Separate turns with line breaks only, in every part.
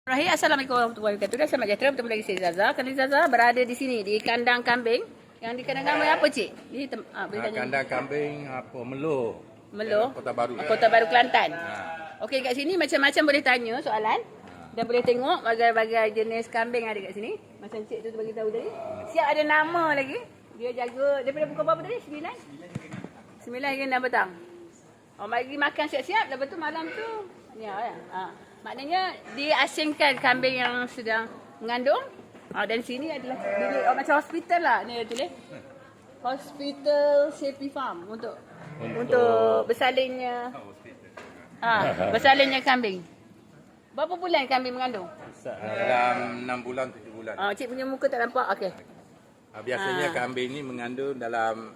Assalamualaikum warahmatullahi wabarakatuh. Selamat sejahtera bertemu lagi saya Zaza. Kali Zaza berada di sini di kandang kambing. Yang di kandang kambing apa cik? Di
kandang kambing apa Melo. Kota Baru.
Kota Baru Kelantan. Okey, kat sini macam-macam boleh tanya soalan dan boleh tengok bagai-bagai jenis kambing ada kat sini. Macam cik tu bagi tahu tadi. Siap ada nama lagi. Dia jaga daripada pukul berapa tadi? 9 hingga 6 petang. Oh, bagi makan siap-siap lepas tu malam tu ya. Maknanya diasingkan kambing yang sedang mengandung. Dan sini adalah bilik macam hospital lah. Ni dia tulis. Hospital Safety Farm untuk bersalinnya bersalinnya kambing. Berapa bulan kambing mengandung?
Dalam 6 bulan 7 bulan.
Cik punya muka tak nampak. Okey.
Biasanya kambing ni mengandung dalam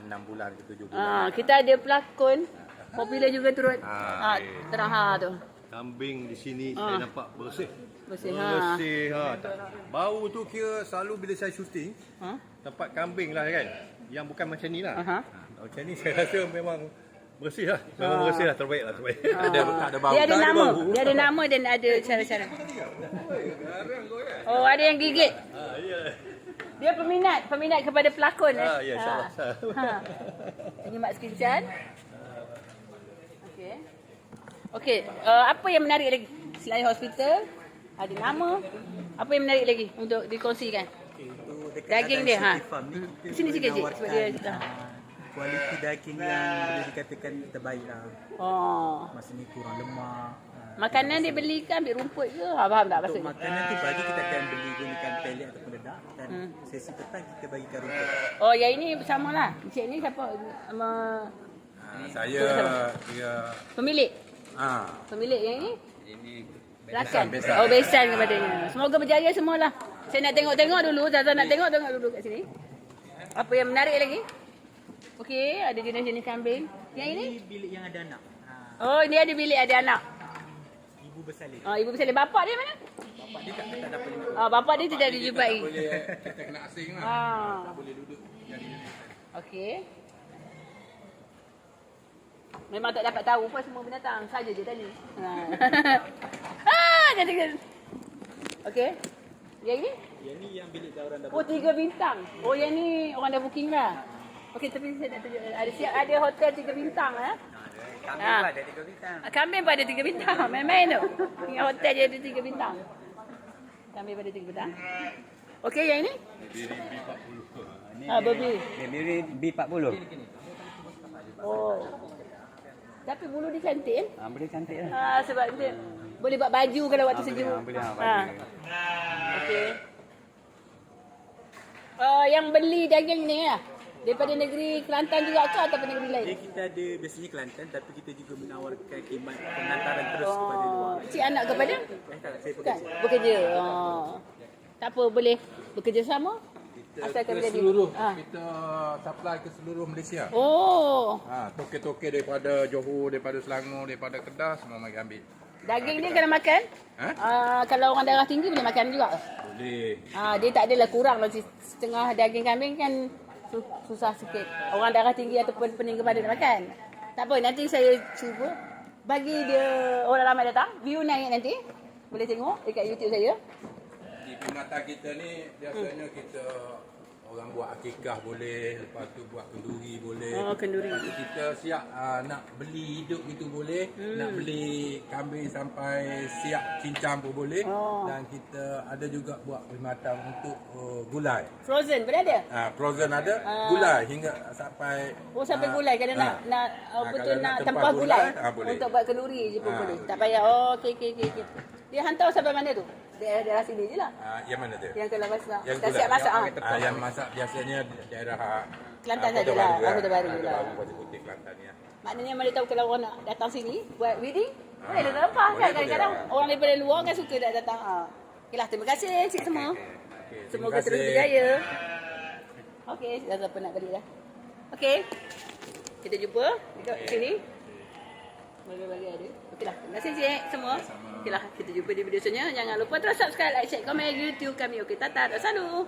6 bulan ke 7 bulan.
Kita ada pelakon popular juga turut. Terang tu.
Kambing di sini saya nampak bersih.
Bersih.
Bau tu kira selalu bila saya syuting, tempat kambing lah kan. Yang bukan macam ni lah. Macam ni saya rasa memang bersih lah. Memang bersih lah, terbaik lah.
Ada bau.
Dia ada nama. Dia ada nama dan ada cara-cara. Oh, ada yang gigit. Dia peminat kepada pelakon.
Ya, insyaAllah.
Ini Mak Sekincan. Okey, apa yang menarik lagi? Selain hospital, ada nama. Apa yang menarik lagi untuk dikongsikan? Daging dia, Sini sikit cik sebab dia
kualiti daging yang boleh dikatakan terbaik lah. Masa ni kurang lemak.
Makanan dia belikan ambil rumput ke? Faham tak maksudnya?
Makanan tu pagi kita akan beli gunakan pelet ataupun dedak dan sesi petang kita bagikan rumput.
Oh, yang ini bersamalah. Cik ni siapa?
Saya dia
Pemilik. Pemilik yang ini?
Ini
Rakan. Besan kepadanya. Semoga berjaya semualah. Saya nak tengok-tengok dulu. Zaza nak tengok dulu kat sini. Apa yang menarik lagi? Okey, ada jenis-jenis kambing. Yang ini?
Ini bilik yang ada anak.
Oh, ini ada bilik ada anak.
Ibu bersalin.
Ibu bersalin. Bapak dia mana?
Bapak dia tak dapat lima.
Bapak dia tidak dijumpai.
kita kena asing lah. Tak boleh duduk.
Okey. Memang tak dapat tahu pun semua binatang. Saja je tadi. Jadi. Okey. Yang ini?
Yang ni yang bilik orang dah.
Oh, 3 bintang. Oh, yang ni orang dah booking lah. Okey, tapi saya nak tunjuk. Ada hotel 3 bintang lah.
Kambing pun ada 3 bintang.
Kambing pun ada 3 bintang. Main-main tu. Yang hotel dia ada 3 bintang. Kambing pun ada 3 bintang. Okey, yang ini? Baby.
Miri B40.
Oh. Tapi bulu dia cantik
Boleh cantik lah.
sebab dia boleh buat baju kalau waktu sejuk.
Boleh baju.
Okey. Yang beli daging ni daripada negeri Kelantan juga ke ataupun negeri lain?
Kita ada biasanya Kelantan tapi kita juga menawarkan khidmat pengantaran terus kepada luar.
Cik anak kepada?
Saya
Bukan. Bekerja. Tak apa, boleh bekerja sama. Asalkan
Ke
jadi.
seluruh kita supply ke seluruh Malaysia.
Oh.
Toke-toke daripada Johor, daripada Selangor, daripada Kedah semua mari ambil.
Daging ni kena makan? Kalau orang darah tinggi boleh makan juga?
Boleh.
Dia tak adalah kurang. Setengah daging kambing kan susah sikit. Orang darah tinggi ataupun pening kepada nak makan. Tak apa, nanti saya cuba bagi dia orang ramai datang. View naik nanti. Boleh tengok dekat YouTube saya.
Di perkhidmatan kita ni biasanya kita orang buat akikah boleh, lepas tu buat kenduri boleh.
Kenduri.
Lepas tu kita siap nak beli hidup itu boleh, nak beli kambing sampai siap cincang pun boleh. Dan kita ada juga buat perkhidmatan untuk gulai.
Frozen pun ada?
Frozen ada, gulai hingga sampai
sampai gulai kalau nak betul nak tempah gulai. Untuk buat kenduri je pun boleh. Tak payah. Okey. Dia hantar sampai mana tu? Daerah sini je lah.
Yang mana tu?
Yang kalau masak.
Yang
Dah siap masak.
Yang masak biasanya daerah
Kelantan sajalah. Kota Baru lah.
Kota Putih Kelantan ya.
Maknanya mana tahu kalau orang nak datang sini buat wedding, boleh datang lepas kan. Kadang-kadang orang daripada luar kan suka nak datang. Okeylah, terima kasih cik semua. Semoga terus berjaya. Okey, dah siapa nak balik dah. Okey. Kita jumpa dekat sini. Balik ada. Okeylah, terima kasih cik semua. Okeylah, kita jumpa di video selanjutnya. Jangan lupa terus subscribe, like, share, komen YouTube kami. Okey, tata, tak salu.